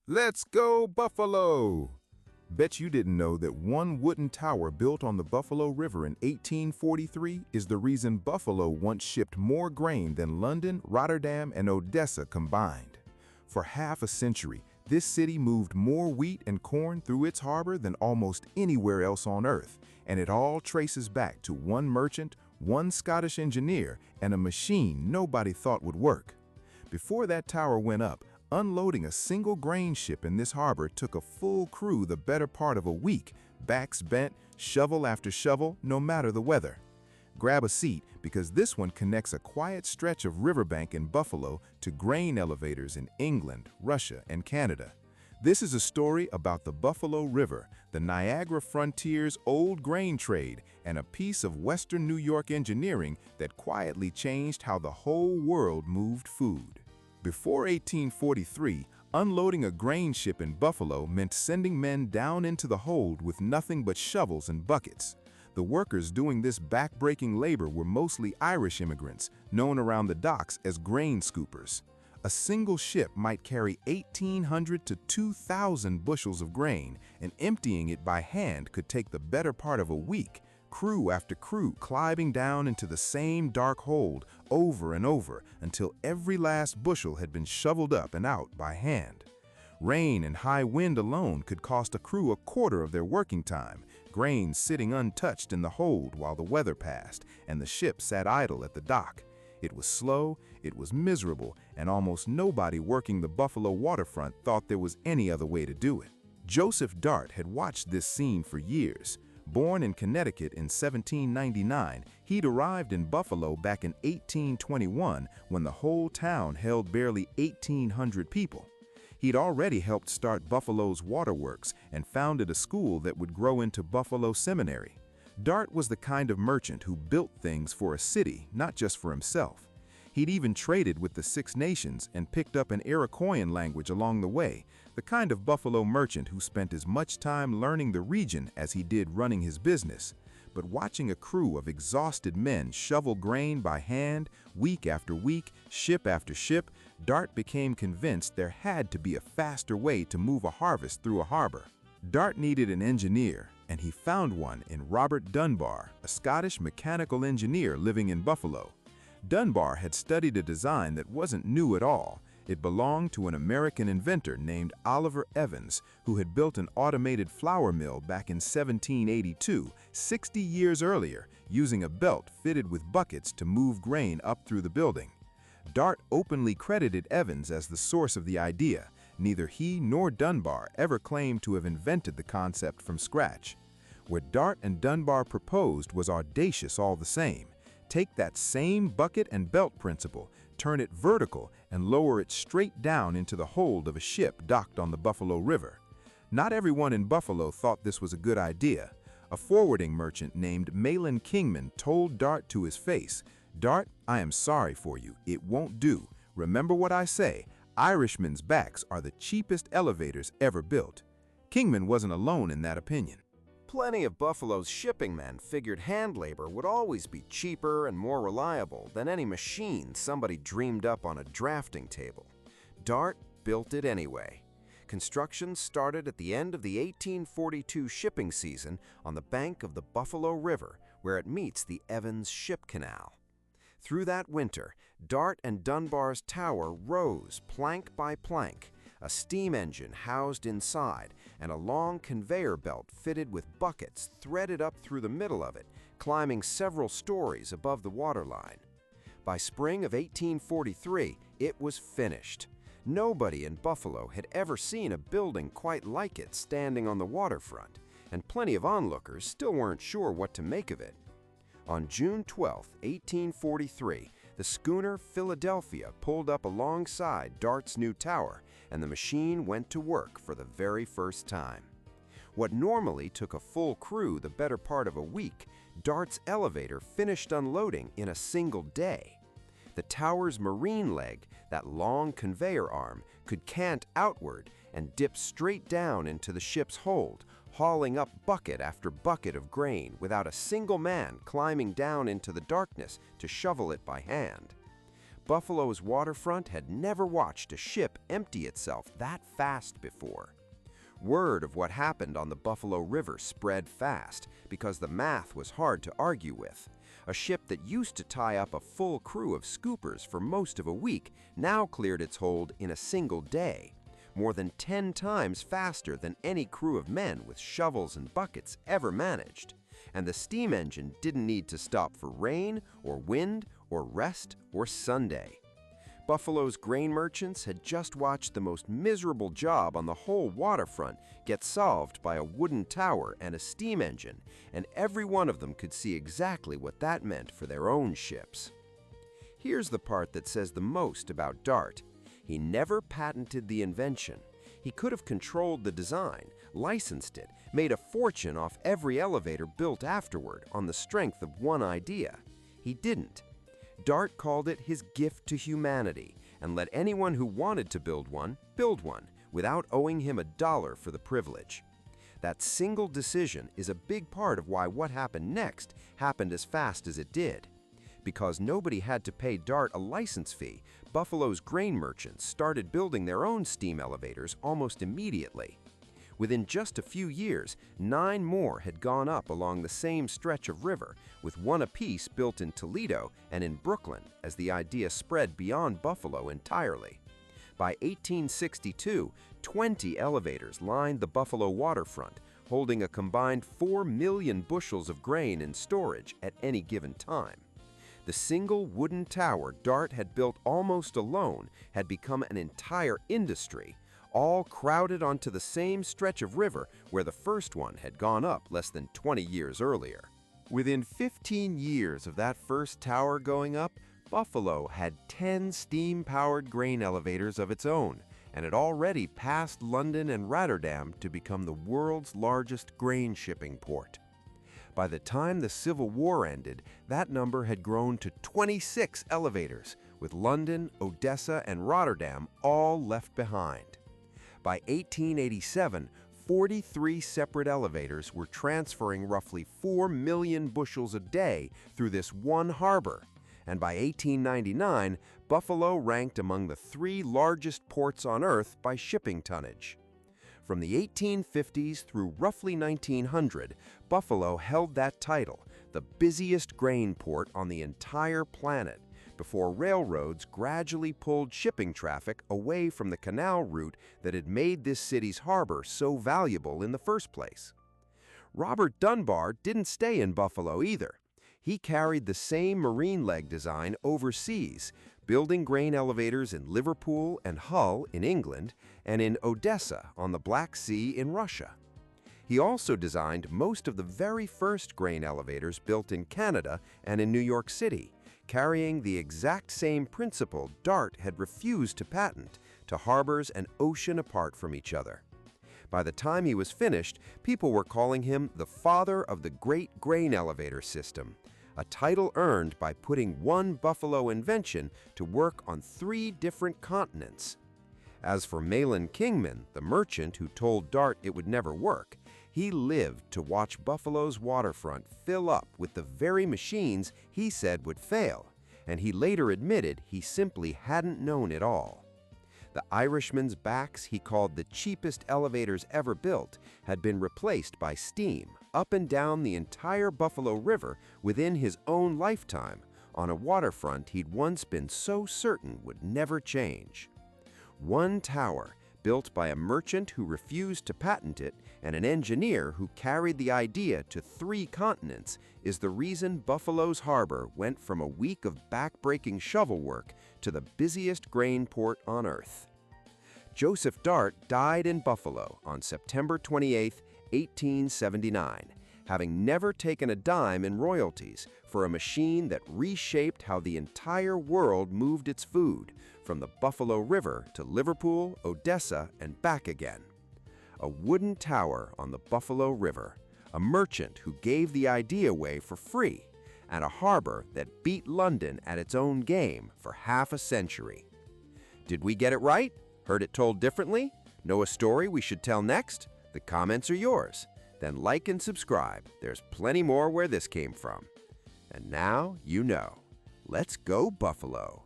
Let's go, Buffalo! Bet you didn't know that one wooden tower built on the Buffalo River in 1843 is the reason Buffalo once shipped more grain than London, Rotterdam, and Odessa combined. For half a century, this city moved more wheat and corn through its harbor than almost anywhere else on Earth, and it all traces back to one merchant, one Scottish engineer, and a machine nobody thought would work. Before that tower went up, unloading a single grain ship in this harbor took a full crew the better part of a week, backs bent, shovel after shovel, no matter the weather. Grab a seat because this one connects a quiet stretch of riverbank in Buffalo to grain elevators in England, Russia, and Canada. This is a story about the Buffalo River, the Niagara frontier's old grain trade, and a piece of Western New York engineering that quietly changed how the whole world moved food. Before 1843, unloading a grain ship in Buffalo meant sending men down into the hold with nothing but shovels and buckets. The workers doing this back-breaking labor were mostly Irish immigrants, known around the docks as grain scoopers. A single ship might carry 1,800 to 2,000 bushels of grain, and emptying it by hand could take the better part of a week, crew after crew climbing down into the same dark hold over and over until every last bushel had been shoveled up and out by hand. Rain and high wind alone could cost a crew a quarter of their working time, grain sitting untouched in the hold while the weather passed and the ship sat idle at the dock. It was slow, it was miserable, and almost nobody working the Buffalo waterfront thought there was any other way to do it. Joseph Dart had watched this scene for years. Born in Connecticut in 1799, he'd arrived in Buffalo back in 1821 when the whole town held barely 1,800 people. He'd already helped start Buffalo's waterworks and founded a school that would grow into Buffalo Seminary. Dart was the kind of merchant who built things for a city, not just for himself. He'd even traded with the Six Nations and picked up an Iroquoian language along the way, the kind of Buffalo merchant who spent as much time learning the region as he did running his business. But watching a crew of exhausted men shovel grain by hand, week after week, ship after ship, Dart became convinced there had to be a faster way to move a harvest through a harbor. Dart needed an engineer, and he found one in Robert Dunbar, a Scottish mechanical engineer living in Buffalo. Dunbar had studied a design that wasn't new at all. It belonged to an American inventor named Oliver Evans, who had built an automated flour mill back in 1782, 60 years earlier, using a belt fitted with buckets to move grain up through the building. Dart openly credited Evans as the source of the idea. Neither he nor Dunbar ever claimed to have invented the concept from scratch. What Dart and Dunbar proposed was audacious all the same. Take that same bucket and belt principle, turn it vertical, and lower it straight down into the hold of a ship docked on the Buffalo River. Not everyone in Buffalo thought this was a good idea. A forwarding merchant named Malin Kingman told Dart to his face, "Dart, I am sorry for you. It won't do. Remember what I say, Irishmen's backs are the cheapest elevators ever built." Kingman wasn't alone in that opinion. Plenty of Buffalo's shipping men figured hand labor would always be cheaper and more reliable than any machine somebody dreamed up on a drafting table. Dart built it anyway. Construction started at the end of the 1842 shipping season on the bank of the Buffalo River, where it meets the Evans Ship Canal. Through that winter, Dart and Dunbar's tower rose plank by plank, a steam engine housed inside, and a long conveyor belt fitted with buckets threaded up through the middle of it, climbing several stories above the waterline. By spring of 1843, it was finished. Nobody in Buffalo had ever seen a building quite like it standing on the waterfront, and plenty of onlookers still weren't sure what to make of it. On June 12, 1843, the schooner Philadelphia pulled up alongside Dart's new tower, and the machine went to work for the very first time. What normally took a full crew the better part of a week, Dart's elevator finished unloading in a single day. The tower's marine leg, that long conveyor arm, could cant outward and dip straight down into the ship's hold, hauling up bucket after bucket of grain without a single man climbing down into the darkness to shovel it by hand. Buffalo's waterfront had never watched a ship empty itself that fast before. Word of what happened on the Buffalo River spread fast because the math was hard to argue with. A ship that used to tie up a full crew of scoopers for most of a week now cleared its hold in a single day, more than 10 times faster than any crew of men with shovels and buckets ever managed. And the steam engine didn't need to stop for rain or wind or rest or Sunday. Buffalo's grain merchants had just watched the most miserable job on the whole waterfront get solved by a wooden tower and a steam engine, and every one of them could see exactly what that meant for their own ships. Here's the part that says the most about Dart. He never patented the invention. He could have controlled the design, licensed it, made a fortune off every elevator built afterward on the strength of one idea. He didn't. Dart called it his gift to humanity and let anyone who wanted to build one, without owing him $1 for the privilege. That single decision is a big part of why what happened next happened as fast as it did. Because nobody had to pay Dart a license fee, Buffalo's grain merchants started building their own steam elevators almost immediately. Within just a few years, 9 more had gone up along the same stretch of river, with one apiece built in Toledo and in Brooklyn as the idea spread beyond Buffalo entirely. By 1862, 20 elevators lined the Buffalo waterfront, holding a combined 4 million bushels of grain in storage at any given time. The single wooden tower Dart had built almost alone had become an entire industry, all crowded onto the same stretch of river where the first one had gone up less than 20 years earlier. Within 15 years of that first tower going up, Buffalo had 10 steam-powered grain elevators of its own, and had already passed London and Rotterdam to become the world's largest grain shipping port. By the time the Civil War ended, that number had grown to 26 elevators, with London, Odessa, and Rotterdam all left behind. By 1887, 43 separate elevators were transferring roughly 4 million bushels a day through this one harbor, and by 1899, Buffalo ranked among the 3 largest ports on Earth by shipping tonnage. From the 1850s through roughly 1900, Buffalo held that title, the busiest grain port on the entire planet, before railroads gradually pulled shipping traffic away from the canal route that had made this city's harbor so valuable in the first place. Robert Dunbar didn't stay in Buffalo either. He carried the same marine leg design overseas, building grain elevators in Liverpool and Hull in England and in Odessa on the Black Sea in Russia. He also designed most of the very first grain elevators built in Canada and in New York City, carrying the exact same principle Dart had refused to patent to harbors an ocean apart from each other. By the time he was finished, people were calling him the father of the great grain elevator system, a title earned by putting one Buffalo invention to work on 3 different continents. As for Malin Kingman, the merchant who told Dart it would never work, he lived to watch Buffalo's waterfront fill up with the very machines he said would fail, and he later admitted he simply hadn't known it all. The Irishman's backs he called the cheapest elevators ever built had been replaced by steam up and down the entire Buffalo River within his own lifetime on a waterfront he'd once been so certain would never change. One tower, built by a merchant who refused to patent it and an engineer who carried the idea to 3 continents, is the reason Buffalo's harbor went from a week of back-breaking shovel work to the busiest grain port on Earth. Joseph Dart died in Buffalo on September 28, 1879, having never taken a dime in royalties for a machine that reshaped how the entire world moved its food, from the Buffalo River to Liverpool, Odessa, and back again. A wooden tower on the Buffalo River, a merchant who gave the idea away for free, and a harbor that beat London at its own game for half a century. Did we get it right? Heard it told differently? Know a story we should tell next? The comments are yours. Then like and subscribe. There's plenty more where this came from. And now you know. Let's go Buffalo!